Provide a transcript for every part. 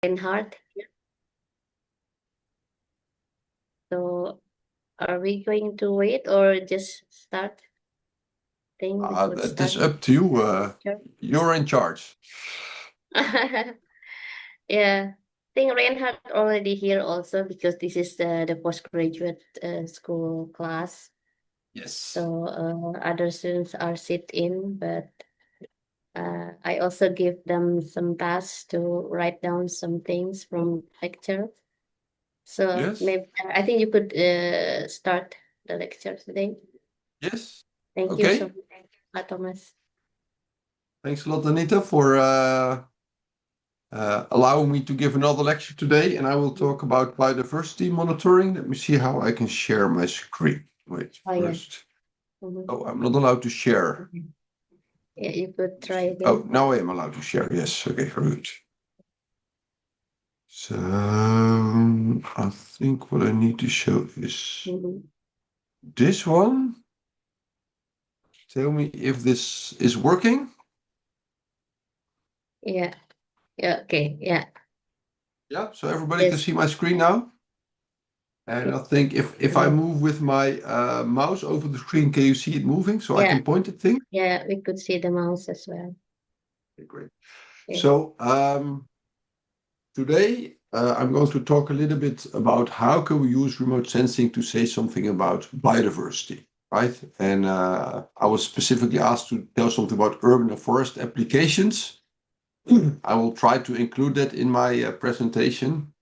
Reinhardt. So are we going to wait or just start? I think we could It is start. up to you. Sure. You're in charge. Yeah. I think Reinhardt already here also because this is the postgraduate school class. Yes. So other students are sit in, but I also give them some tasks to write down some things from lecture. So Yes. maybe I think you could start the lecture today. Yes. Thank you so Okay. much, Thomas. Thanks a lot, Anita, for allowing me to give another lecture today. And I will talk about biodiversity monitoring. Let me see how I can share my screen. Wait, Oh yeah. first. Mhm. Oh, I'm not allowed to share. Yeah, you could try Oh, again. now I am allowed to share. Yes. Okay, very good. So I think what I need to show is Mhm. this one. Tell me if this is working. Yeah. Yeah. Okay. Yeah. Yeah, so everybody can Yes. see my screen now. And I think if I Yeah. move with my mouse over the screen, can you see it moving? So I Yeah. can point at things? Yeah. We could see the mouse as well. Okay, great. Yeah. So today I'm going to talk a little bit about how can we use remote sensing to say something about biodiversity, right? And I was specifically asked to tell something about urban and forest applications. I will try to include that in my presentation.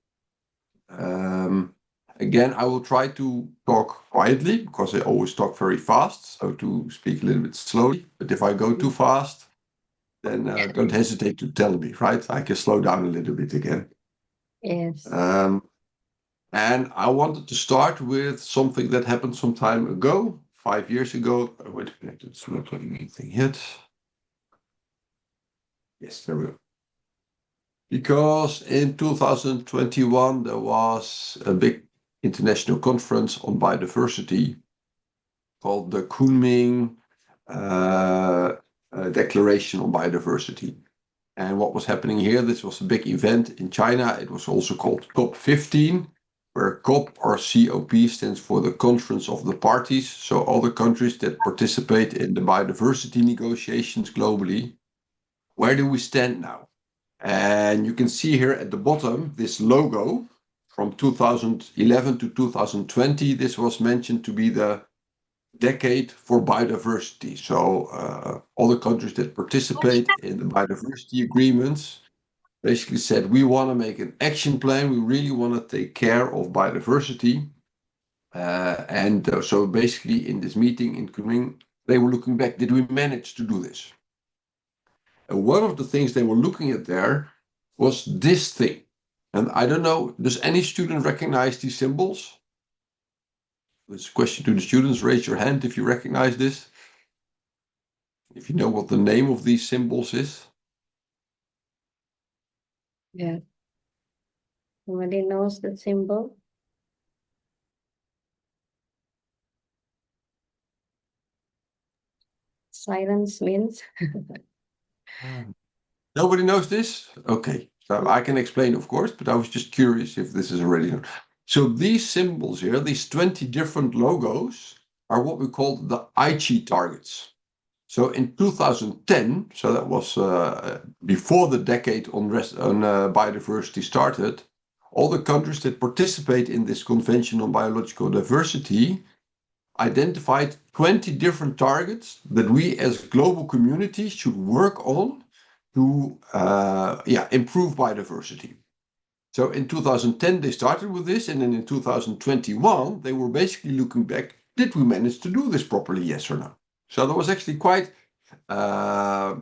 Um, Again, I will try to talk quietly because I always talk very fast, so to speak a little bit slowly. But if I go too fast, then Yeah. don't hesitate to tell me, right? I can slow down a little bit again. Yes. Um, and I wanted to start with something that happened some time ago, 5 years ago. Wait a minute, it's not doing anything yet. Yes, there we go. Because in 2021, there was a big international conference on biodiversity called the Kunming Declaration on Biodiversity. And what was happening here, this was a big event in China. It was also called COP15, where COP or COP stands for the Conference of the Parties. So all the countries that participate in the biodiversity negotiations globally. Where do we stand now? And you can see here at the bottom this logo from 2011 to 2020. This was mentioned to be the decade for biodiversity. So all the countries that participate in the biodiversity agreements basically said, we want to make an action plan. We really want to take care of biodiversity. So basically in this meeting in Kunming, they were looking back, did we manage to do this? And one of the things they were looking at there was this thing. And I don't know, does any student recognize these symbols? It's a question to the students. Raise your hand if you recognize this. If you know what the name of these symbols is. Yeah. Somebody knows the symbol. Silence means. Nobody knows this? Okay, so I can explain, of course, but I was just curious if this is already known. So these symbols here, these 20 different logos, are what we call the Aichi targets. So in 2010, so that was before the decade on biodiversity started, all the countries that participate in this Convention on Biological Diversity identified 20 different targets that we as global community should work on to improve biodiversity. So in 2010, they started with this, and then in 2021, they were basically looking back, did we manage to do this properly, yes or no? So that was actually uh,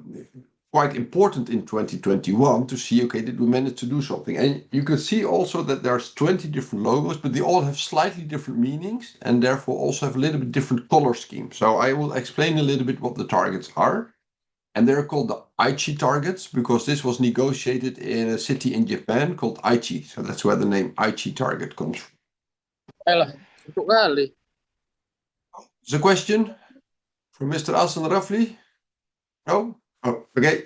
quite important in 2021 to see, okay, did we manage to do something? And you can see also that there's 20 different logos, but they all have slightly different meanings and therefore also have a little bit different color scheme. So I will explain a little bit what the targets are. And they're called the Aichi targets because this was negotiated in a city in Japan called Aichi. So that's where the name Aichi target comes from. Alah, empuk kali. There's a question from Mr. Asan Rafli? No? Oh, okay.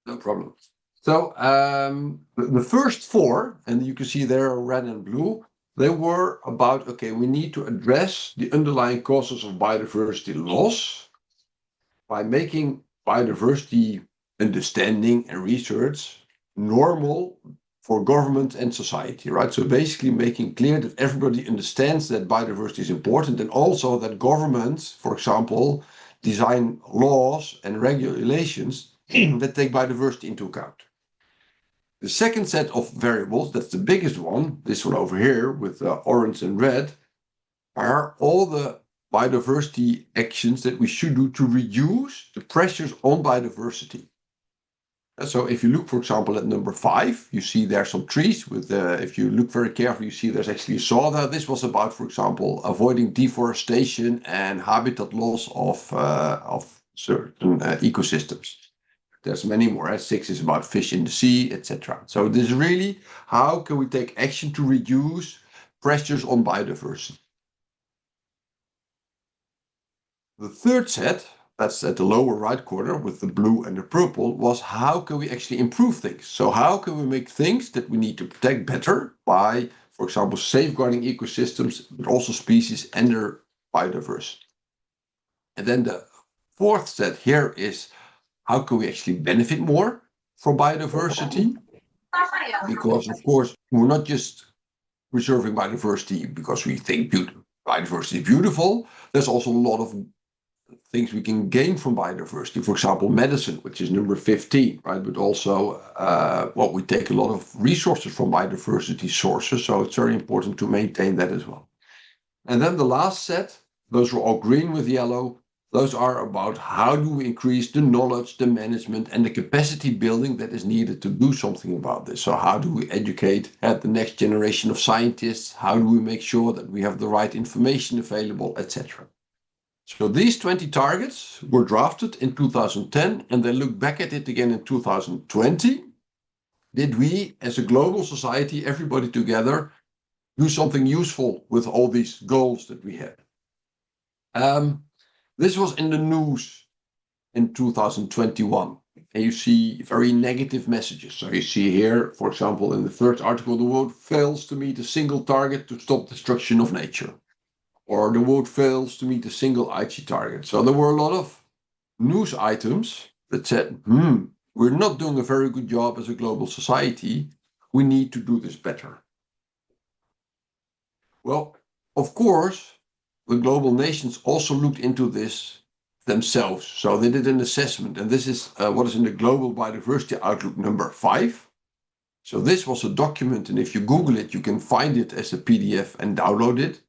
No problem. So the first four, and you can see there red and blue, they were about, okay, we need to address the underlying causes of biodiversity loss by making biodiversity understanding and research normal for government and society, right? So basically making clear that everybody understands that biodiversity is important, and also that governments, for example, design laws and regulations that take biodiversity into account. The second set of variables, that's the biggest one, this one over here with orange and red, are all the biodiversity actions that we should do to reduce the pressures on biodiversity. So if you look, for example, at number 5, you see there some trees with, if you look very carefully, you see there's actually a saw there. This was about, for example, avoiding deforestation and habitat loss of certain ecosystems. There's many more. 6 is about fish in the sea, etc. So this is really how can we take action to reduce pressures on biodiversity. The third set, that's at the lower right corner with the blue and the purple, was how can we actually improve things? So how can we make things that we need to protect better by, for example, safeguarding ecosystems, but also species and their biodiversity. And then the fourth set here is how can we actually benefit more from biodiversity? Because, of course, we're not just preserving biodiversity because we think biodiversity is beautiful. There's also a lot of things we can gain from biodiversity. For example, medicine, which is number 15, right? But also, we take a lot of resources from biodiversity sources. So it's very important to maintain that as well. And then the last set, those were all green with yellow. Those are about how do we increase the knowledge, the management, and the capacity building that is needed to do something about this. So how do we educate the next generation of scientists? How do we make sure that we have the right information available, etc.? So these 20 targets were drafted in 2010, and then look back at it again in 2020. Did we, as a global society, everybody together, do something useful with all these goals that we had? This was in the news in 2021, and you see very negative messages. So you see here, for example, in the first article, the world fails to meet a single target to stop destruction of nature, or the world fails to meet a single Aichi target. So there were a lot of news items that said, we're not doing a very good job as a global society. We need to do this better. Well, of course, the global nations also looked into this themselves. So they did an assessment, and this is what is in the Global Biodiversity Outlook number 5. So this was a document, and if you Google it, you can find it as a PDF and download it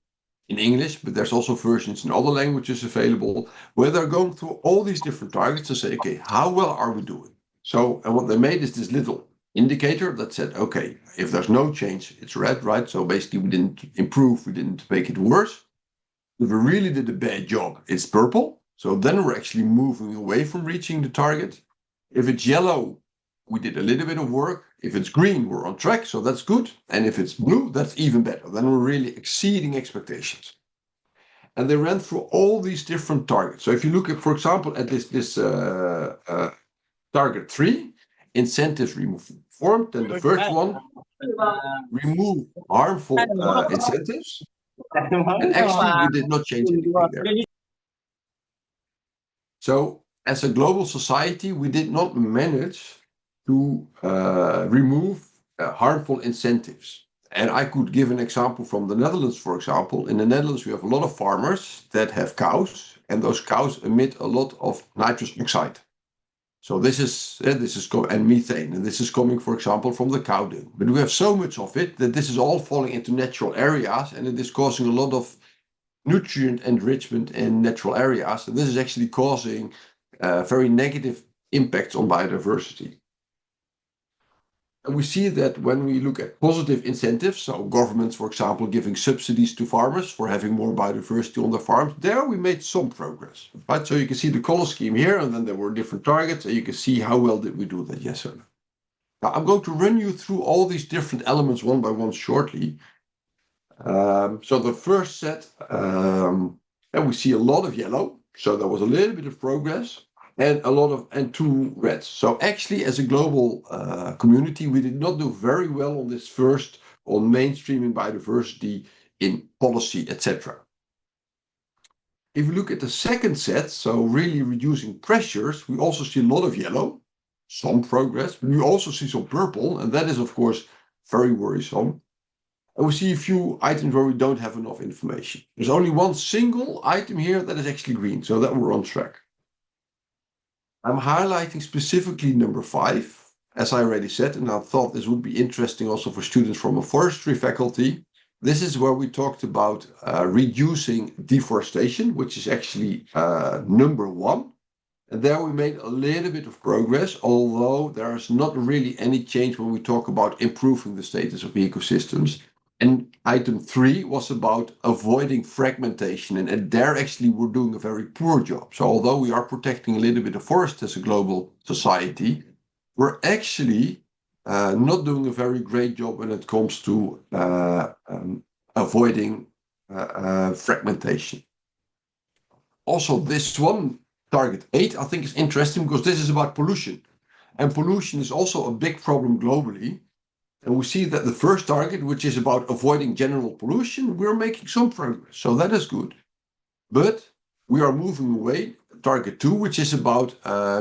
in English, but there's also versions in other languages available, where they're going through all these different targets to say, okay, how well are we doing? So, and what they made is this little indicator that said, okay, if there's no change, it's red, right? So basically we didn't improve, we didn't make it worse. If we really did a bad job, it's purple. So then we're actually moving away from reaching the target. If it's yellow, we did a little bit of work. If it's green, we're on track, so that's good. And if it's blue, that's even better. Then we're really exceeding expectations. And they ran through all these different targets. So if you look at, for example, at this target 3, incentives reformed, then the first one, remove harmful incentives. And actually, we did not change anything there. So as a global society, we did not manage to remove harmful incentives. And I could give an example from the Netherlands, for example. In the Netherlands, we have a lot of farmers that have cows, and those cows emit a lot of nitrous oxide. So this is and methane, and this is coming, for example, from the cow dung. But we have so much of it that this is all falling into natural areas, and it is causing a lot of nutrient enrichment in natural areas. And this is actually causing very negative impacts on biodiversity. And we see that when we look at positive incentives, so governments, for example, giving subsidies to farmers for having more biodiversity on their farms, there we made some progress, right? So you can see the color scheme here, and then there were different targets, and you can see how well did we do that, yes or no. Now, I'm going to run you through all these different elements one by one shortly. So the first set, and we see a lot of yellow, so there was a little bit of progress. and two reds. So actually, as a global community, we did not do very well on this first, on mainstreaming biodiversity in policy, etc. If we look at the second set, so really reducing pressures, we also see a lot of yellow, some progress, but we also see some purple, and that is, of course, very worrisome. And we see a few items where we don't have enough information. There's only one single item here that is actually green, so that we're on track. I'm highlighting specifically number 5, as I already said, and I thought this would be interesting also for students from a forestry faculty. This is where we talked about reducing deforestation, which is actually number 1. And there we made a little bit of progress, although there is not really any change when we talk about improving the status of ecosystems. And item 3 was about avoiding fragmentation. And there actually we're doing a very poor job. So although we are protecting a little bit of forest as a global society, we're actually not doing a very great job when it comes to avoiding fragmentation. Also, this one, target 8, I think is interesting because this is about pollution. And pollution is also a big problem globally. And we see that the first target, which is about avoiding general pollution, we're making some progress. So that is good. But we are moving away, target 2, which is about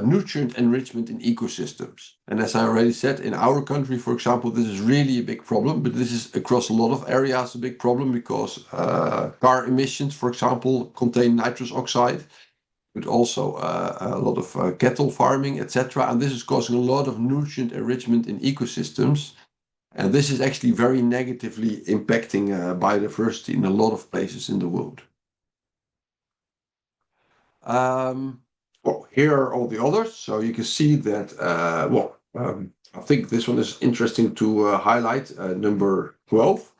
nutrient enrichment in ecosystems. And as I already said, in our country, for example, this is really a big problem, but this is across a lot of areas a big problem because car emissions, for example, contain nitrous oxide, but also a lot of cattle farming, etc. And this is causing a lot of nutrient enrichment in ecosystems. And this is actually very negatively impacting biodiversity in a lot of places in the world. Well, here are all the others. So you can see that, I think this one is interesting to highlight, number 12,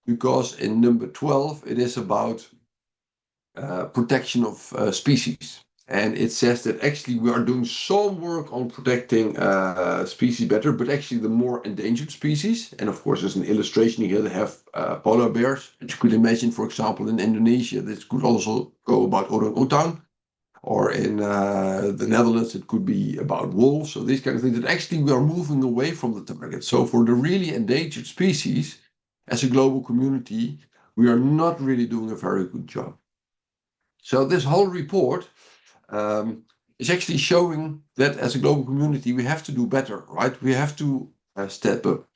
because in number 12, it is about protection of species. And it says that actually we are doing some work on protecting species better, but actually the more endangered species. And of course, there's an illustration here. They have polar bears. And you could imagine, for example, in Indonesia, this could also go about orang-utan. Or in the Netherlands, it could be about wolves. So these kind of things that actually we are moving away from the target. So for the really endangered species, as a global community, we are not really doing a very good job. So this whole report is actually showing that as a global community, we have to do better, right? We have to step up.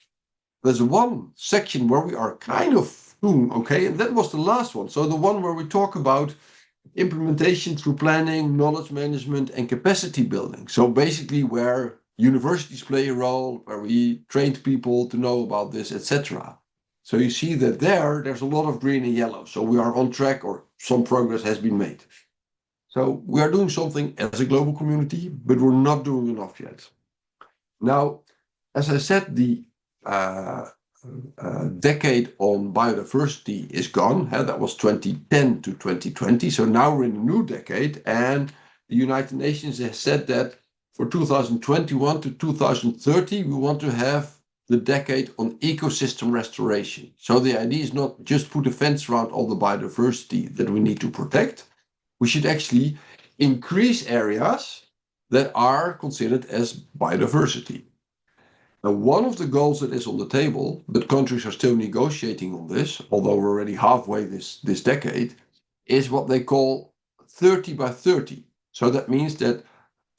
There's one section where we are kind of doing okay, and that was the last one. So the one where we talk about implementation through planning, knowledge management, and capacity building. So basically where universities play a role, where we trained people to know about this, etc. So you see that there's a lot of green and yellow. So we are on track, or some progress has been made. So we are doing something as a global community, but we're not doing enough yet. Now, as I said, the decade on biodiversity is gone. That was 2010 to 2020. So now we're in a new decade, and the United Nations has said that for 2021 to 2030, we want to have the decade on ecosystem restoration. So the idea is not just put a fence around all the biodiversity that we need to protect. We should actually increase areas that are considered as biodiversity. Now, one of the goals that is on the table, but countries are still negotiating on this, although we're already halfway this decade, is what they call 30 by 30. So that means that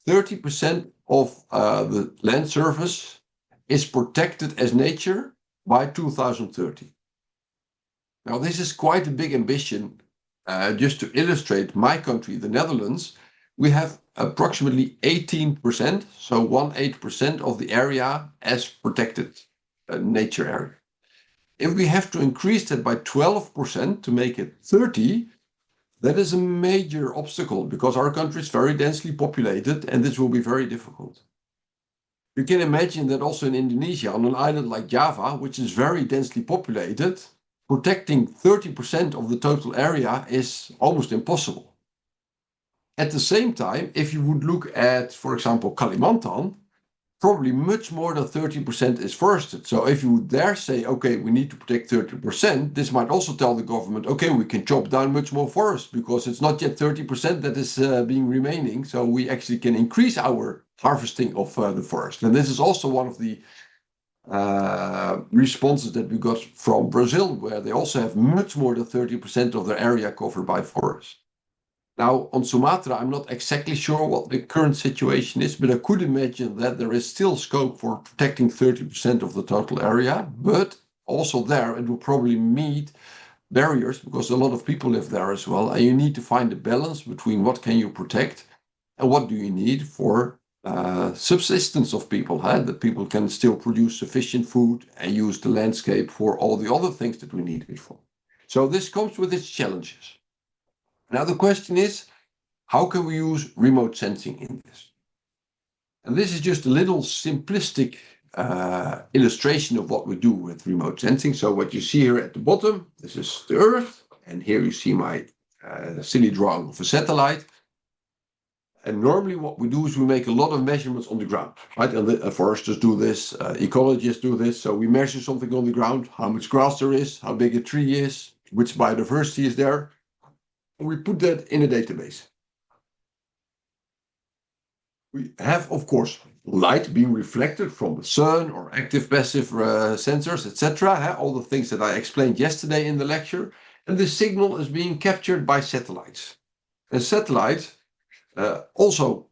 30% of the land surface is protected as nature by 2030. Now, this is quite a big ambition. Just to illustrate my country, the Netherlands, we have approximately 18%, so 18% of the area as protected nature area. If we have to increase that by 12% to make it 30, that is a major obstacle because our country is very densely populated and this will be very difficult. You can imagine that also in Indonesia, on an island like Java, which is very densely populated, protecting 30% of the total area is almost impossible. At the same time, if you would look at, for example, Kalimantan, probably much more than 30% is forested. So if you would dare say, okay, we need to protect 30%, this might also tell the government, okay, we can chop down much more forest because it's not yet 30% that is being remaining. So we actually can increase our harvesting of the forest. And this is also one of the responses that we got from Brazil, where they also have much more than 30% of their area covered by forest. Now, on Sumatra, I'm not exactly sure what the current situation is, but I could imagine that there is still scope for protecting 30% of the total area. But also there, it will probably meet barriers because a lot of people live there as well. And you need to find a balance between what can you protect and what do you need for subsistence of people, that people can still produce sufficient food and use the landscape for all the other things that we need it for. So this comes with its challenges. Now the question is, how can we use remote sensing in this? And this is just a little simplistic illustration of what we do with remote sensing. So what you see here at the bottom, this is the Earth, and here you see my silly drawing of a satellite. And normally what we do is we make a lot of measurements on the ground, right? And the foresters do this, ecologists do this. So we measure something on the ground, how much grass there is, how big a tree is, which biodiversity is there. And we put that in a database. We have, of course, light being reflected from the sun or active passive sensors, etc. All the things that I explained yesterday in the lecture. And the signal is being captured by satellites. And satellites also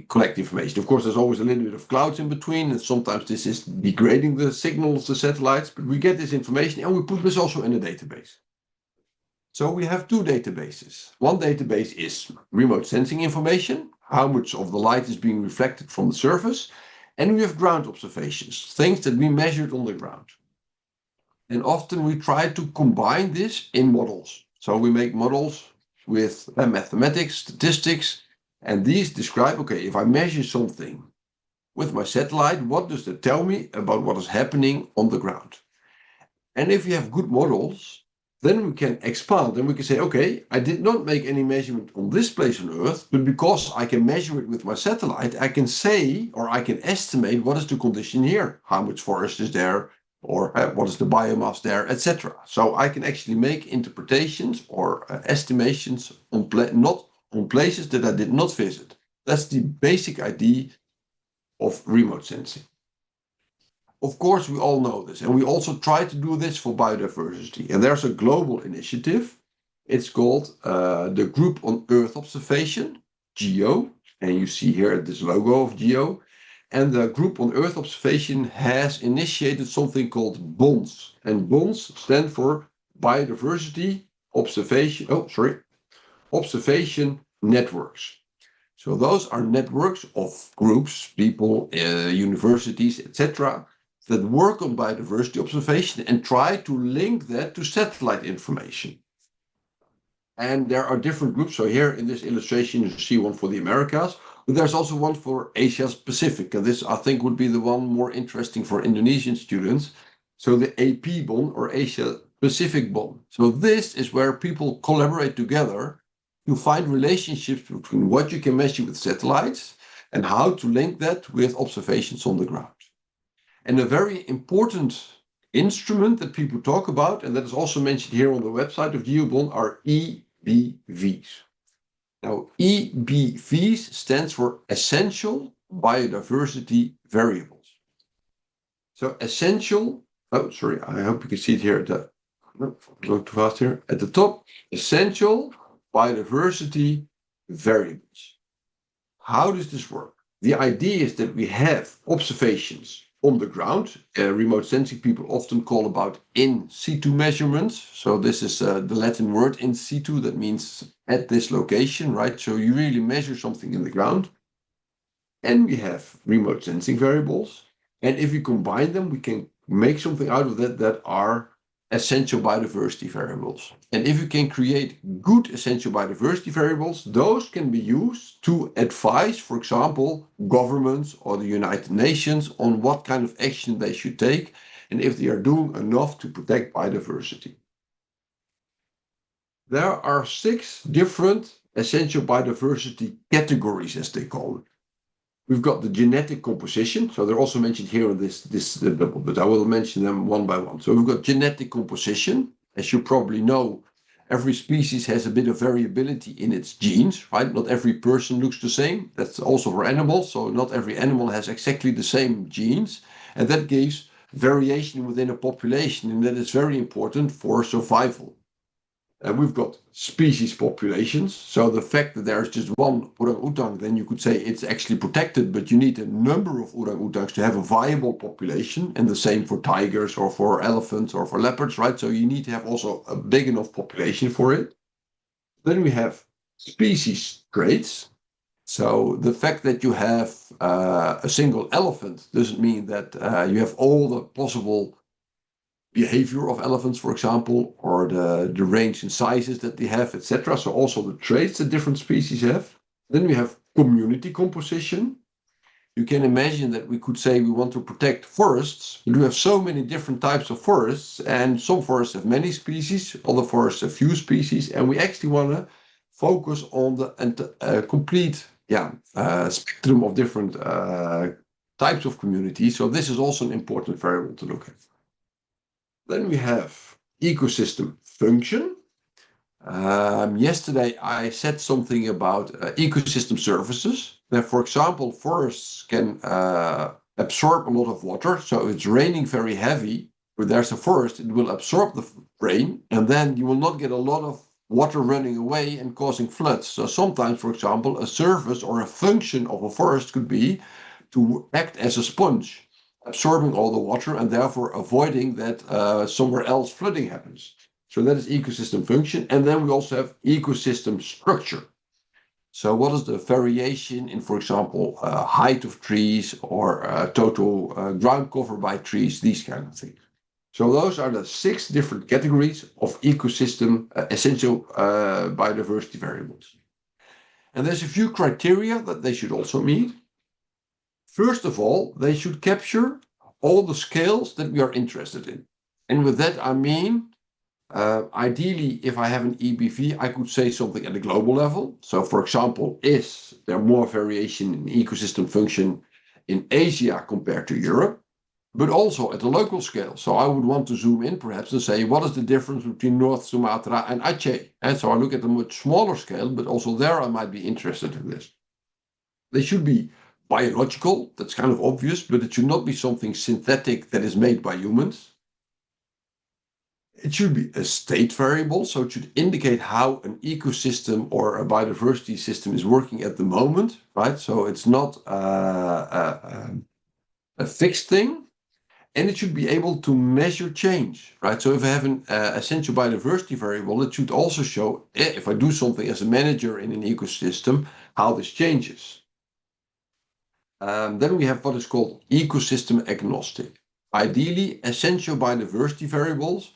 collect information. Of course, there's always a little bit of clouds in between, and sometimes this is degrading the signal of the satellites, but we get this information and we put this also in a database. So we have two databases. One database is remote sensing information, how much of the light is being reflected from the surface, and we have ground observations, things that we measured on the ground. And often we try to combine this in models. So we make models with mathematics, statistics, and these describe, okay, if I measure something with my satellite, what does that tell me about what is happening on the ground? And if you have good models, then we can expand and we can say, okay, I did not make any measurement on this place on Earth, but because I can measure it with my satellite, I can say, or I can estimate what is the condition here, how much forest is there, or what is the biomass there, etc. So I can actually make interpretations or estimations on not on places that I did not visit. That's the basic idea of remote sensing. Of course, we all know this, and we also try to do this for biodiversity. And there's a global initiative. It's called the Group on Earth Observation, GEO, and you see here this logo of GEO. And the Group on Earth Observation has initiated something called BONS, and BONS stand for Biodiversity Observation Networks. So those are networks of groups, people, universities, etc., that work on biodiversity observation and try to link that to satellite information. And there are different groups. So here in this illustration, you see one for the Americas, but there's also one for Asia Pacific. And this, I think, would be the one more interesting for Indonesian students. So the AP bond or Asia Pacific bond. So this is where people collaborate together to find relationships between what you can measure with satellites and how to link that with observations on the ground. And a very important instrument that people talk about, and that is also mentioned here on the website of GeoBond, are EBVs. Now, EBVs stands for Essential Biodiversity Variables. So essential, I hope you can see it here at the, going too fast here, at the top, essential biodiversity variables. How does this work? The idea is that we have observations on the ground. Remote sensing people often call about in situ measurements. So this is the Latin word in situ, that means at this location, right? So you really measure something in the ground. And we have remote sensing variables. And if we combine them, we can make something out of that that are essential biodiversity variables. And if you can create good essential biodiversity variables, those can be used to advise, for example, governments or the United Nations on what kind of action they should take and if they are doing enough to protect biodiversity. There are 6 different essential biodiversity categories, as they call it. We've got the genetic composition. So they're also mentioned here in this double, but I will mention them one by one. So we've got genetic composition. As you probably know, every species has a bit of variability in its genes, right? Not every person looks the same. That's also for animals. So not every animal has exactly the same genes. And that gives variation within a population. And that is very important for survival. And we've got species populations. So the fact that there's just one orang-ootang, then you could say it's actually protected, but you need a number of orang-ootangs to have a viable population. And the same for tigers or for elephants or for leopards, right? So you need to have also a big enough population for it. Then we have species traits. So the fact that you have a single elephant doesn't mean that you have all the possible behavior of elephants, for example, or the range in sizes that they have, etc. So also the traits that different species have. Then we have community composition. You can imagine that we could say we want to protect forests, but we have so many different types of forests, and some forests have many species, other forests have few species, and we actually want to focus on the complete spectrum of different types of communities. So this is also an important variable to look at. Then we have ecosystem function. Yesterday I said something about ecosystem services. That, for example, forests can absorb a lot of water. So if it's raining very heavy, where there's a forest, it will absorb the rain, and then you will not get a lot of water running away and causing floods. So sometimes, for example, a service or a function of a forest could be to act as a sponge, absorbing all the water and therefore avoiding that somewhere else flooding happens. So that is ecosystem function. And then we also have ecosystem structure. So what is the variation in, for example, height of trees or total ground cover by trees, these kind of things. So those are the 6 different categories of ecosystem essential biodiversity variables. And there's a few criteria that they should also meet. First of all, they should capture all the scales that we are interested in. And with that, I mean, ideally, if I have an EBV, I could say something at a global level. So, for example, is there more variation in ecosystem function in Asia compared to Europe? But also at a local scale. So I would want to zoom in perhaps and say, what is the difference between North Sumatra and Aceh? And so I look at a much smaller scale, but also there I might be interested in this. They should be biological, that's kind of obvious, but it should not be something synthetic that is made by humans. It should be a state variable, so it should indicate how an ecosystem or a biodiversity system is working at the moment, right? So it's not a fixed thing. And it should be able to measure change, right? So if I have an essential biodiversity variable, it should also show, if I do something as a manager in an ecosystem, how this changes. Then we have what is called ecosystem agnostic. Ideally, essential biodiversity variables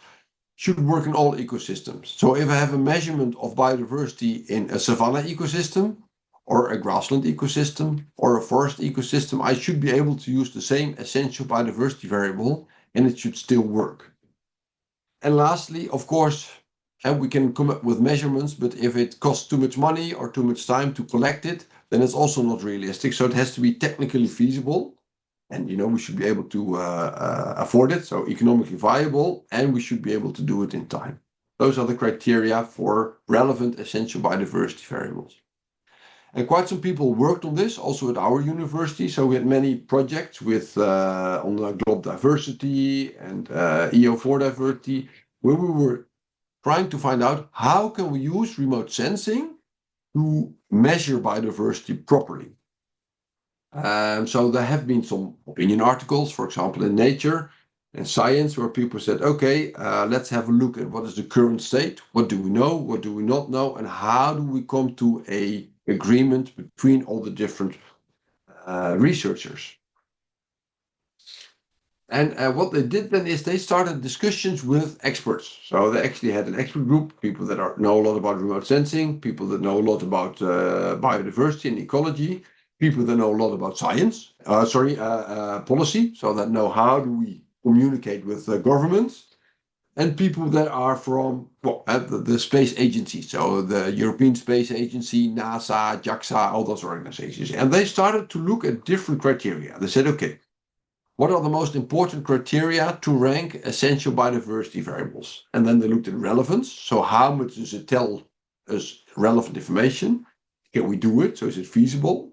should work in all ecosystems. So if I have a measurement of biodiversity in a savanna ecosystem, or a grassland ecosystem, or a forest ecosystem, I should be able to use the same essential biodiversity variable, and it should still work. And lastly, of course, we can come up with measurements, but if it costs too much money or too much time to collect it, then it's also not realistic. So it has to be technically feasible, and we should be able to afford it, so economically viable, and we should be able to do it in time. Those are the criteria for relevant essential biodiversity variables. And quite some people worked on this also at our university. So we had many projects with on global diversity and EO4 diversity, where we were trying to find out how can we use remote sensing to measure biodiversity properly. So there have been some opinion articles, for example, in Nature and Science, where people said, okay, let's have a look at what is the current state, what do we know, what do we not know, and how do we come to a agreement between all the different researchers. And what they did then is they started discussions with experts. So they actually had an expert group, people that know a lot about remote sensing, people that know a lot about biodiversity and ecology, people that know a lot about science, policy, so that know how do we communicate with governments. and people that are from the space agencies, so the European Space Agency, NASA, JAXA, all those organizations. And they started to look at different criteria. They said, okay, what are the most important criteria to rank essential biodiversity variables? And then they looked at relevance. So how much does it tell us relevant information? Can we do it? So is it feasible?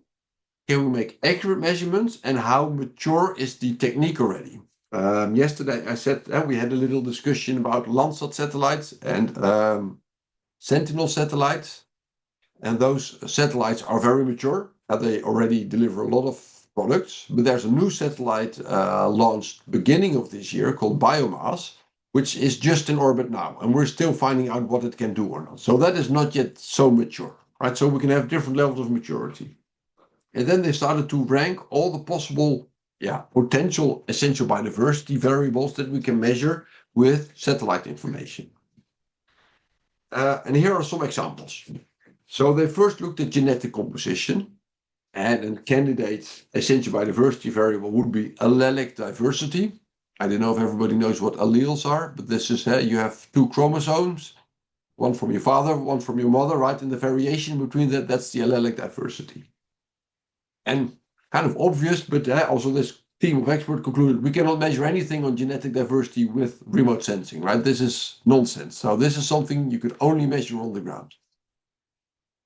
Can we make accurate measurements? And how mature is the technique already? Yesterday I said we had a little discussion about Landsat satellites and Sentinel satellites. And those satellites are very mature. They already deliver a lot of products. But there's a new satellite launched beginning of this year called Biomass, which is just in orbit now. And we're still finding out what it can do or not. So that is not yet so mature, right? So we can have different levels of maturity. And then they started to rank all the possible potential essential biodiversity variables that we can measure with satellite information. And here are some examples. So they first looked at genetic composition, and a candidate essential biodiversity variable would be allelic diversity. I don't know if everybody knows what alleles are, but this is you have 2 chromosomes, one from your father, one from your mother, right? And the variation between that's the allelic diversity. And kind of obvious, but also this team of experts concluded we cannot measure anything on genetic diversity with remote sensing, right? This is nonsense. So this is something you could only measure on the ground.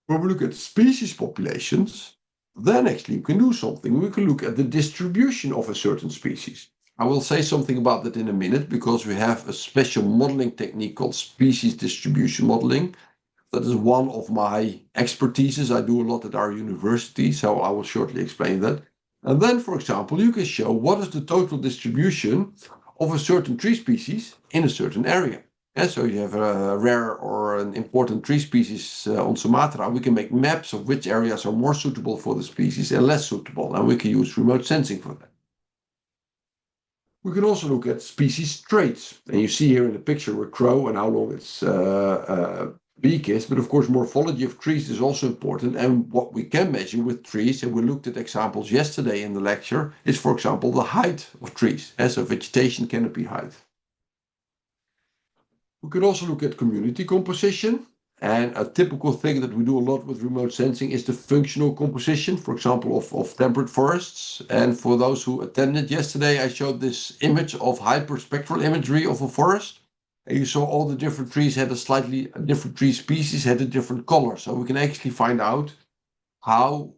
When we look at species populations, then actually we can do something. We can look at the distribution of a certain species. I will say something about that in a minute because we have a special modeling technique called species distribution modeling. That is one of my expertises. I do a lot at our university, so I will shortly explain that. And then, for example, you can show what is the total distribution of a certain tree species in a certain area. And so you have a rare or an important tree species on Sumatra. We can make maps of which areas are more suitable for the species and less suitable, and we can use remote sensing for that. We can also look at species traits. And you see here in the picture a crow and how long its beak is, but of course morphology of trees is also important, and what we can measure with trees, and we looked at examples yesterday in the lecture, is for example the height of trees, so vegetation canopy height. We could also look at community composition, and a typical thing that we do a lot with remote sensing is the functional composition, for example of temperate forests. And for those who attended yesterday, I showed this image of hyperspectral imagery of a forest. You saw all the different trees had a slightly different tree species, had a different color. So we can actually find out how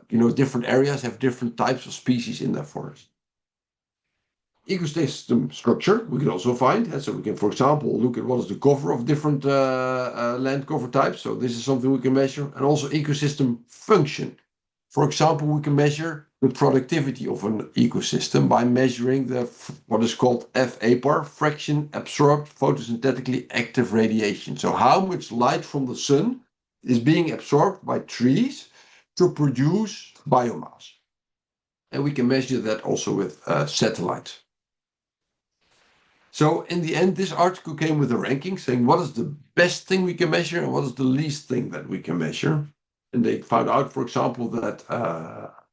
different areas have different types of species in their forest. Ecosystem structure we can also find. So we can, for example, look at what is the cover of different land cover types. So this is something we can measure. And also ecosystem function. For example, we can measure the productivity of an ecosystem by measuring what is called FAPAR, fraction absorbed photosynthetically active radiation. So how much light from the sun is being absorbed by trees to produce biomass. And we can measure that also with satellites. So in the end, this article came with a ranking saying what is the best thing we can measure and what is the least thing that we can measure. And they found out, for example, that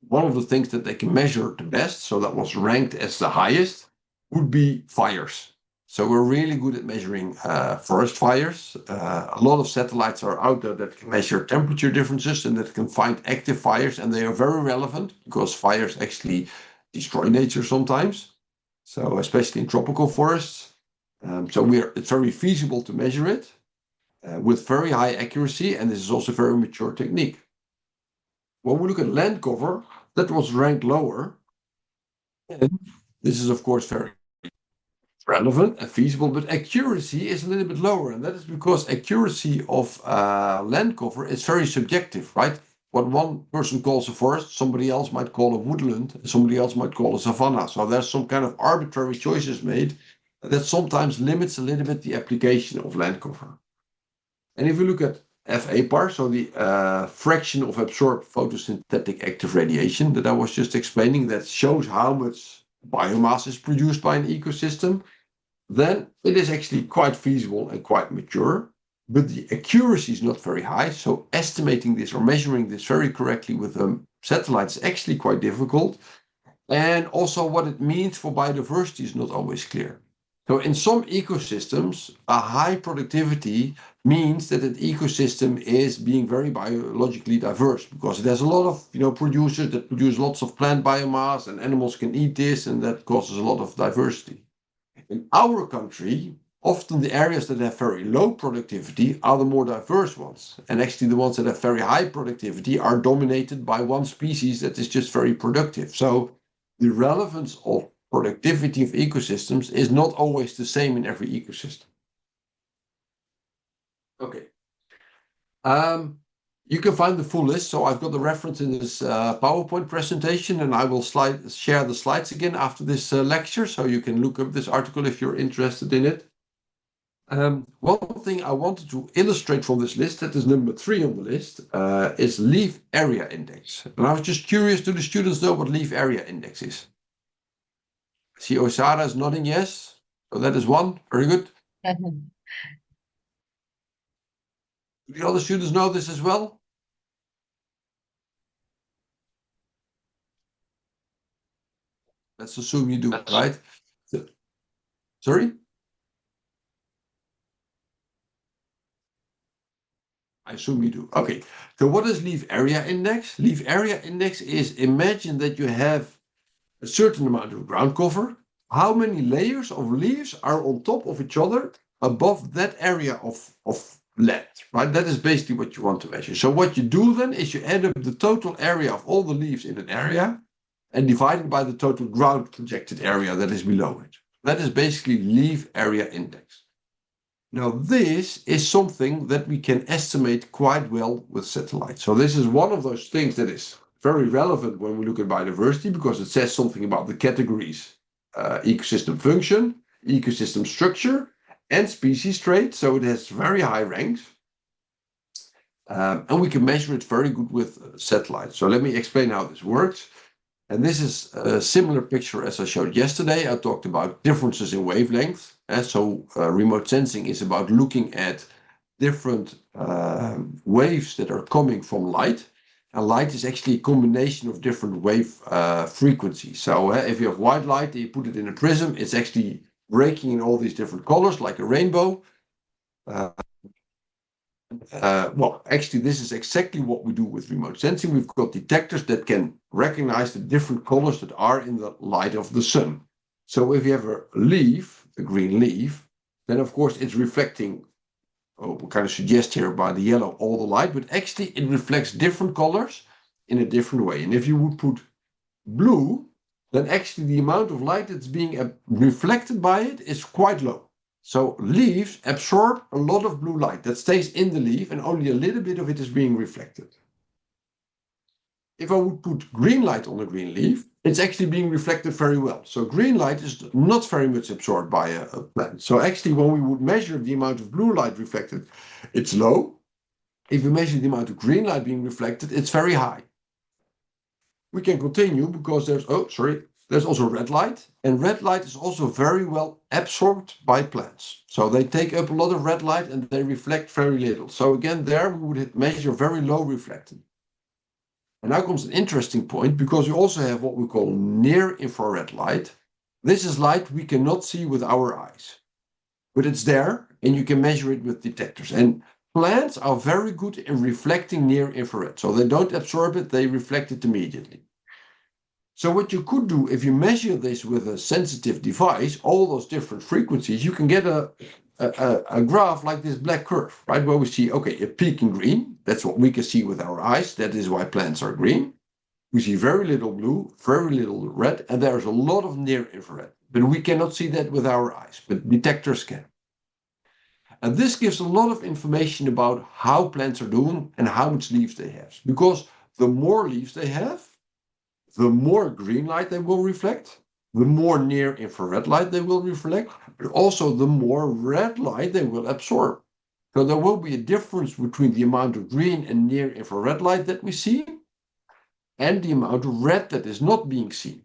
one of the things that they can measure the best, so that was ranked as the highest, would be fires. So we're really good at measuring forest fires. A lot of satellites are out there that can measure temperature differences and that can find active fires, and they are very relevant because fires actually destroy nature sometimes. So especially in tropical forests. It's very feasible to measure it with very high accuracy, and this is also a very mature technique. When we look at land cover, that was ranked lower. And this is of course very relevant and feasible, but accuracy is a little bit lower, and that is because accuracy of land cover is very subjective, right? What one person calls a forest, somebody else might call a woodland, and somebody else might call a savanna. So there's some kind of arbitrary choices made that sometimes limits a little bit the application of land cover. And if we look at FAPAR, so the fraction of absorbed photosynthetic active radiation that I was just explaining, that shows how much biomass is produced by an ecosystem, then it is actually quite feasible and quite mature. But the accuracy is not very high, so estimating this or measuring this very correctly with a satellite is actually quite difficult. And also what it means for biodiversity is not always clear. So in some ecosystems, a high productivity means that an ecosystem is being very biologically diverse because it has a lot of producers that produce lots of plant biomass and animals can eat this and that causes a lot of diversity. In our country, often the areas that have very low productivity are the more diverse ones. And actually the ones that have very high productivity are dominated by one species that is just very productive. So the relevance of productivity of ecosystems is not always the same in every ecosystem. Okay. You can find the full list. So I've got the reference in this PowerPoint presentation, and I will share the slides again after this lecture, so you can look up this article if you're interested in it. One thing I wanted to illustrate from this list, that is number 3 on the list, is leaf area index. And I was just curious, do the students know what leaf area index is? See, Osara is nodding yes. So that is one. Very good. Do the other students know this as well? Let's assume you do, right? Sorry? I assume you do. Okay. So what is leaf area index? Leaf area index is, imagine that you have a certain amount of ground cover. How many layers of leaves are on top of each other above that area of land, right? That is basically what you want to measure. So what you do then is you add up the total area of all the leaves in an area and divide it by the total ground projected area that is below it. That is basically leaf area index. Now this is something that we can estimate quite well with satellites. So this is one of those things that is very relevant when we look at biodiversity because it says something about the categories ecosystem function, ecosystem structure, and species trait. So it has very high ranks. And we can measure it very good with satellites. So let me explain how this works. And this is a similar picture as I showed yesterday. I talked about differences in wavelength. Remote sensing is about looking at different waves that are coming from light. And light is actually a combination of different wave frequencies. So if you have white light and you put it in a prism, it's actually breaking in all these different colors like a rainbow. Well, actually, this is exactly what we do with remote sensing. We've got detectors that can recognize the different colors that are in the light of the sun. So if you have a leaf, a green leaf, then of course it's reflecting, we kind of suggest here by the yellow, all the light, but actually it reflects different colors in a different way. And if you would put blue, then actually the amount of light that's being reflected by it is quite low. So leaves absorb a lot of blue light that stays in the leaf and only a little bit of it is being reflected. If I would put green light on a green leaf, it's actually being reflected very well. So green light is not very much absorbed by a plant. So actually when we would measure the amount of blue light reflected, it's low. If we measure the amount of green light being reflected, it's very high. We can continue because there's also red light, and red light is also very well absorbed by plants. So they take up a lot of red light and they reflect very little. So again, there we would measure very low reflecting. And now comes an interesting point because we also have what we call near infrared light. This is light we cannot see with our eyes, but it's there and you can measure it with detectors. And plants are very good in reflecting near infrared. So they don't absorb it, they reflect it immediately. So what you could do if you measure this with a sensitive device, all those different frequencies, you can get a graph like this black curve, right? Where we see, okay, a peak in green. That's what we can see with our eyes. That is why plants are green. We see very little blue, very little red, and there's a lot of near infrared. But we cannot see that with our eyes, but detectors can. And this gives a lot of information about how plants are doing and how much leaves they have. Because the more leaves they have, the more green light they will reflect, the more near infrared light they will reflect, but also the more red light they will absorb. So there will be a difference between the amount of green and near infrared light that we see and the amount of red that is not being seen.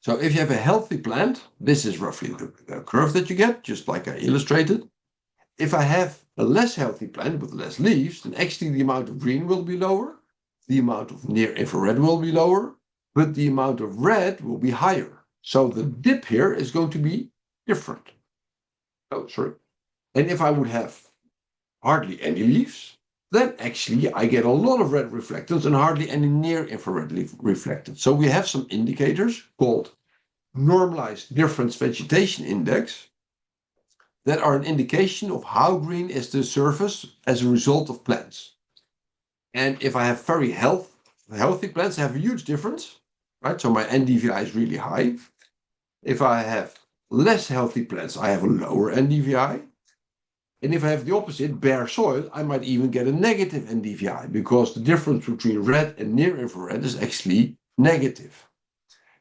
So if you have a healthy plant, this is roughly the curve that you get, just like I illustrated. If I have a less healthy plant with less leaves, then actually the amount of green will be lower, the amount of near infrared will be lower, but the amount of red will be higher. So the dip here is going to be different. Oh, sorry. And if I would have hardly any leaves, then actually I get a lot of red reflectance and hardly any near infrared reflectance. So we have some indicators called normalized difference vegetation index that are an indication of how green is the surface as a result of plants. And if I have very healthy plants, I have a huge difference, right? So my NDVI is really high. If I have less healthy plants, I have a lower NDVI. And if I have the opposite, bare soil, I might even get a negative NDVI because the difference between red and near infrared is actually negative.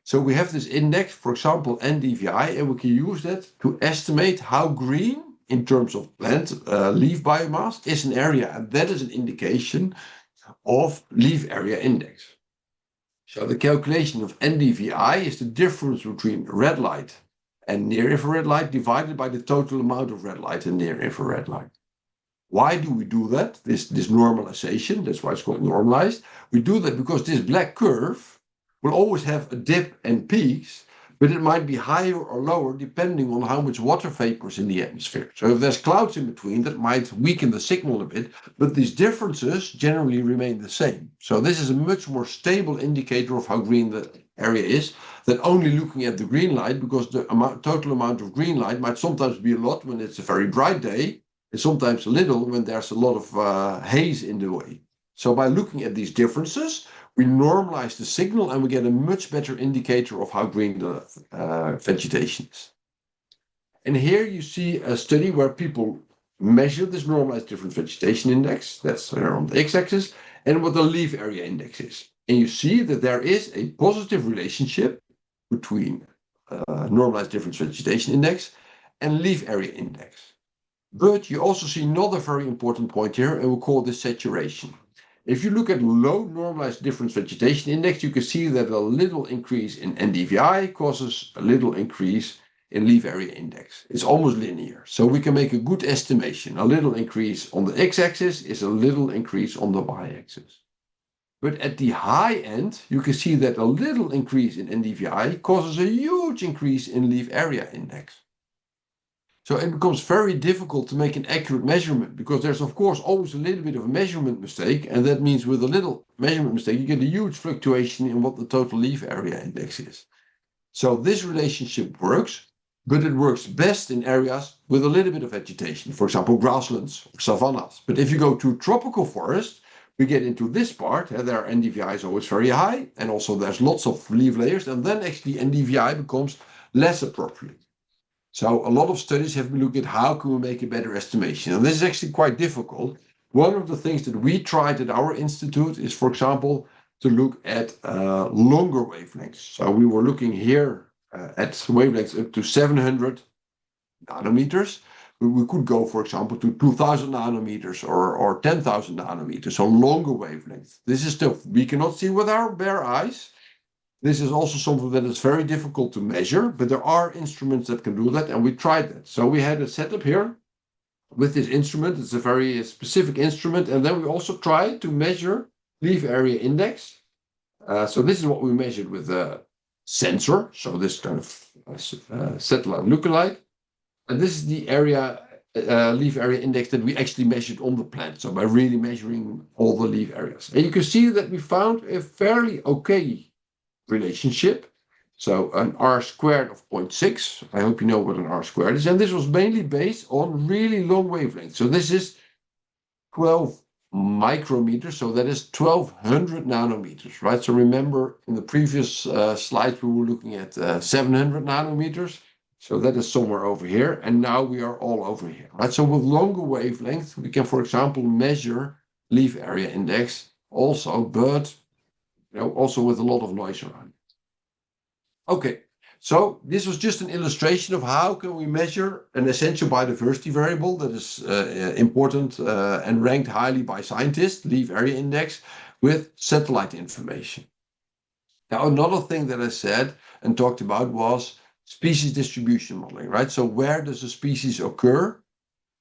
So we have this index, for example, NDVI, and we can use that to estimate how green, in terms of plant leaf biomass, is an area. And that is an indication of leaf area index. So the calculation of NDVI is the difference between red light and near infrared light divided by the total amount of red light and near infrared light. Why do we do that? This normalization, that's why it's called normalized. We do that because this black curve will always have a dip and peaks, but it might be higher or lower depending on how much water vapor is in the atmosphere. So if there's clouds in between, that might weaken the signal a bit, but these differences generally remain the same. So this is a much more stable indicator of how green the area is than only looking at the green light, because the total amount of green light might sometimes be a lot when it's a very bright day, and sometimes a little when there's a lot of haze in the way. So by looking at these differences, we normalize the signal and we get a much better indicator of how green the vegetation is. And here you see a study where people measure this normalized difference vegetation index, that's on the x-axis, and what the leaf area index is. And you see that there is a positive relationship between normalized difference vegetation index and leaf area index. But you also see another very important point here, and we'll call this saturation. If you look at low normalized difference vegetation index, you can see that a little increase in NDVI causes a little increase in leaf area index. It's almost linear, so we can make a good estimation. A little increase on the x-axis is a little increase on the y-axis. But at the high end, you can see that a little increase in NDVI causes a huge increase in leaf area index. So it becomes very difficult to make an accurate measurement because there's of course always a little bit of a measurement mistake, and that means with a little measurement mistake you get a huge fluctuation in what the total leaf area index is. So this relationship works, but it works best in areas with a little bit of vegetation, for example grasslands or savannas. But if you go to tropical forest, we get into this part, their NDVI is always very high, and also there's lots of leaf layers, and then actually NDVI becomes less appropriate. So a lot of studies have been looking at how can we make a better estimation. And this is actually quite difficult. One of the things that we tried at our institute is, for example, to look at longer wavelengths. So we were looking here at wavelengths up to 700 nanometers. We could go, for example, to 2000 nanometers or 10,000 nanometers, so longer wavelengths. This is stuff we cannot see with our bare eyes. This is also something that is very difficult to measure, but there are instruments that can do that, and we tried that. So we had a setup here with this instrument. It's a very specific instrument, and then we also tried to measure leaf area index. So this is what we measured with a sensor, so this kind of satellite lookalike. And this is the area leaf area index that we actually measured on the plant, so by really measuring all the leaf areas. And you can see that we found a fairly okay relationship. So an R squared of 0.6. I hope you know what an R squared is. And this was mainly based on really long wavelengths. So this is 12 micrometers. So that is 1200 nanometers, right? So remember in the previous slides, we were looking at 700 nanometers. So that is somewhere over here. And now we are all over here, right? So with longer wavelengths, we can, for example, measure leaf area index also, but also with a lot of noise around. Okay, so this was just an illustration of how can we measure an essential biodiversity variable that is important and ranked highly by scientists, leaf area index, with satellite information. Now, another thing that I said and talked about was species distribution modeling, right? So where does a species occur?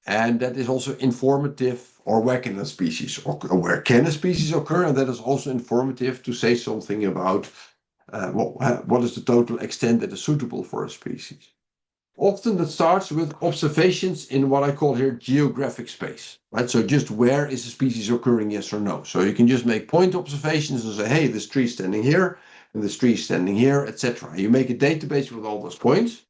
And that is also informative, or where can a species occur, or where can a species occur? And that is also informative to say something about what is the total extent that is suitable for a species. Often that starts with observations in what I call here geographic space, right? So just where is a species occurring, yes or no? So you can just make point observations and say, hey, this tree is standing here, and this tree is standing here, etc. You make a database with all those points,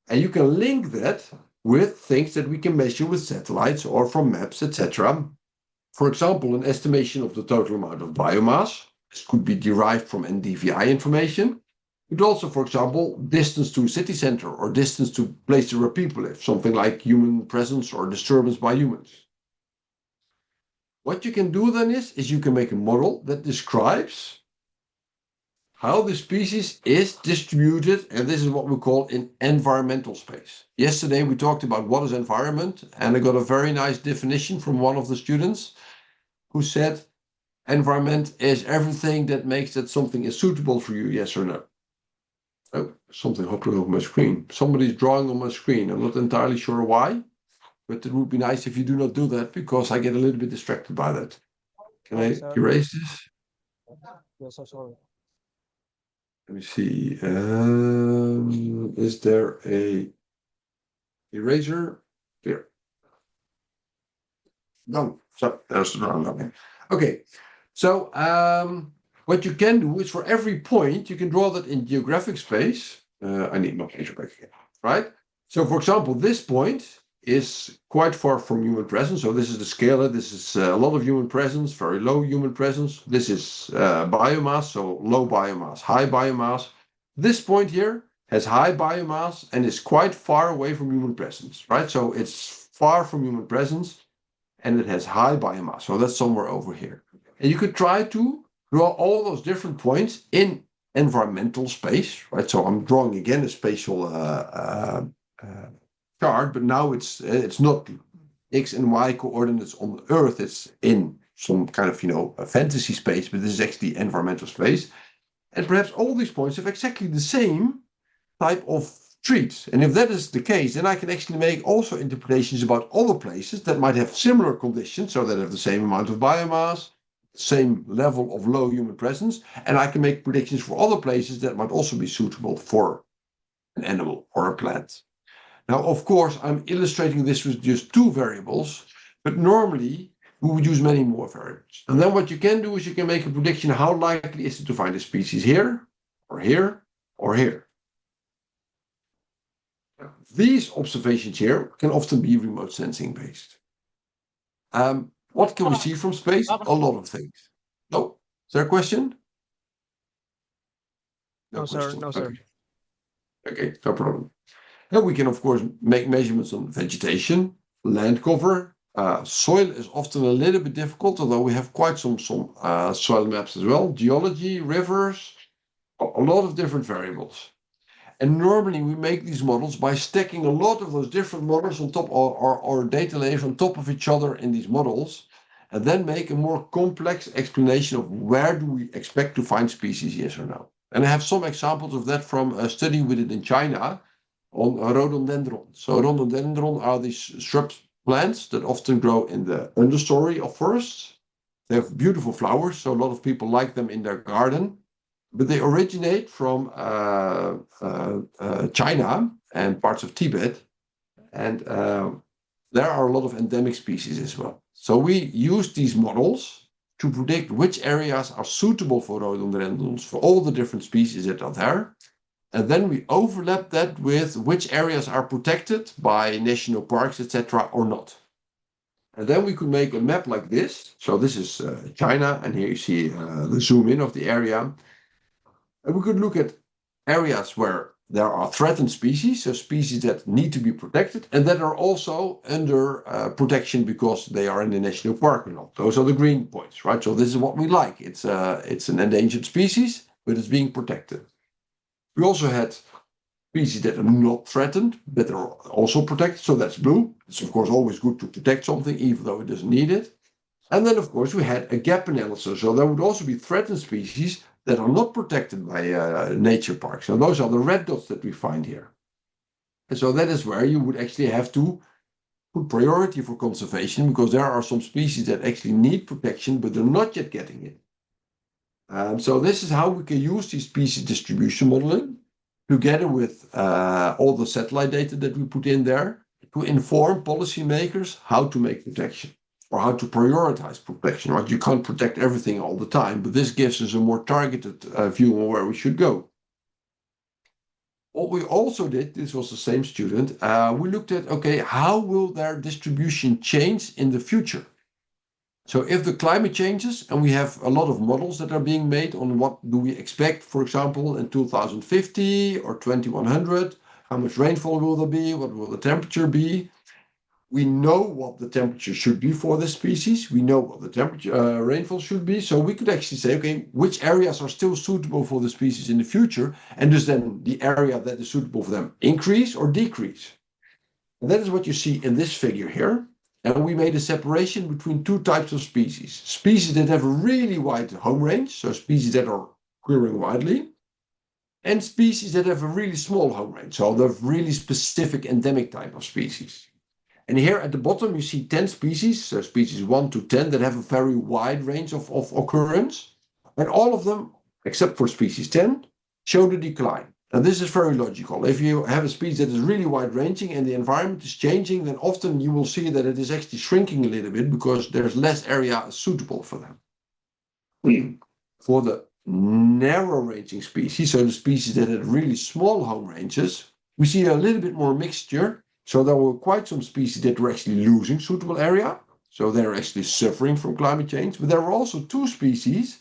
and you can link that with things that we can measure with satellites or from maps, etc. For example, an estimation of the total amount of biomass. This could be derived from NDVI information. But also, for example, distance to a city center or distance to places where people live, something like human presence or disturbance by humans. What you can do then is you can make a model that describes how the species is distributed, and this is what we call an environmental space. Yesterday we talked about what is environment, and I got a very nice definition from one of the students who said environment is everything that makes that something is suitable for you, yes or no. Oh, something hopped over my screen. Somebody's drawing on my screen. I'm not entirely sure why, but it would be nice if you do not do that because I get a little bit distracted by that. Can I erase this? Yes, sorry. Let me see. Is there a eraser? Here. No. So there's the wrong one. Okay. So what you can do is for every point, you can draw that in geographic space. I need my picture back again, right? So for example, this point is quite far from human presence. So this is the scalar. This is a lot of human presence, very low human presence. This is biomass, so low biomass, high biomass. This point here has high biomass and is quite far away from human presence, right? So it's far from human presence and it has high biomass. So that's somewhere over here. And you could try to draw all those different points in environmental space, right? So I'm drawing again a spatial chart, but now it's not X and Y coordinates on the Earth. It's in some kind of, a fantasy space, but this is actually environmental space. And perhaps all these points have exactly the same type of treats. And if that is the case, then I can actually make also interpretations about other places that might have similar conditions, so that have the same amount of biomass, same level of low human presence, and I can make predictions for other places that might also be suitable for an animal or a plant. Now, of course, I'm illustrating this with just two variables, but normally we would use many more variables. And then what you can do is you can make a prediction how likely is it to find a species here, or here, or here. These observations here can often be remote sensing based. What can we see from space? A lot of things. No? Is there a question? No, sir. question. No, sir. Okay, no problem. And we can, of course, make measurements on vegetation, land cover. Soil is often a little bit difficult, although we have quite some soil maps as well. Geology, rivers, a lot of different variables. And normally we make these models by stacking a lot of those different models on top or data layers on top of each other in these models, and then make a more complex explanation of where do we expect to find species, yes or no. And I have some examples of that from a study we did in China on rhododendron. So rhododendron are these shrub plants that often grow in the understory of forests. They have beautiful flowers, so a lot of people like them in their garden. But they originate from China and parts of Tibet, and there are a lot of endemic species as well. So we use these models to predict which areas are suitable for rhododendrons for all the different species that are there. And then we overlap that with which areas are protected by national parks, etc., or not. And then we could make a map like this. So this is China, and here you see the zoom in of the area. And we could look at areas where there are threatened species, so species that need to be protected, and that are also under protection because they are in the national park or not. Those are the green points, right? So this is what we like. It's an endangered species, but it's being protected. We also had species that are not threatened, but are also protected, so that's blue. It's of course always good to protect something, even though it doesn't need it. And then, of course, we had a gap analysis, so there would also be threatened species that are not protected by nature parks. So those are the red dots that we find here. And so that is where you would actually have to put priority for conservation, because there are some species that actually need protection, but they're not yet getting it. So this is how we can use these species distribution modeling together with all the satellite data that we put in there, to inform policymakers how to make protection or how to prioritize protection. Right? You can't protect everything all the time, but this gives us a more targeted view on where we should go. What we also did, this was the same student, we looked at, okay, how will their distribution change in the future? So if the climate changes, and we have a lot of models that are being made on what do we expect, for example, in 2050 or 2100, how much rainfall will there be, what will the temperature be? We know what the temperature should be for this species. We know what the temperature rainfall should be. So we could actually say, okay, which areas are still suitable for the species in the future? And does then the area that is suitable for them increase or decrease? And that is what you see in this figure here. And we made a separation between two types of species. Species that have a really wide home range, so species that are occurring widely, and species that have a really small home range, so they're really specific endemic type of species. And here at the bottom, you see 10 species, so species 1 to 10, that have a very wide range of occurrence. And all of them, except for species 10, show the decline. And this is very logical. If you have a species that is really wide ranging and the environment is changing, then often you will see that it is actually shrinking a little bit because there's less area suitable for them. For the narrow ranging species, so the species that have really small home ranges, we see a little bit more mixture. So there were quite some species that were actually losing suitable area. So they're actually suffering from climate change. But there were also 2 species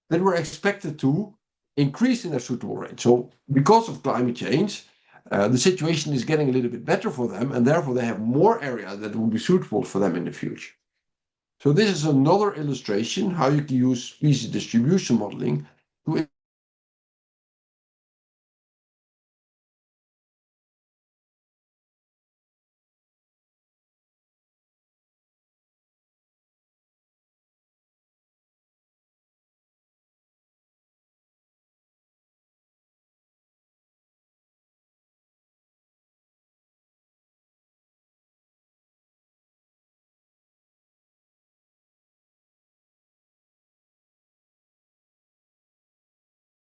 that were expected to increase in their suitable range. So because of climate change, the situation is getting a little bit better for them, and therefore they have more area that will be suitable for them in the future. So this is another illustration how you can use species distribution modeling to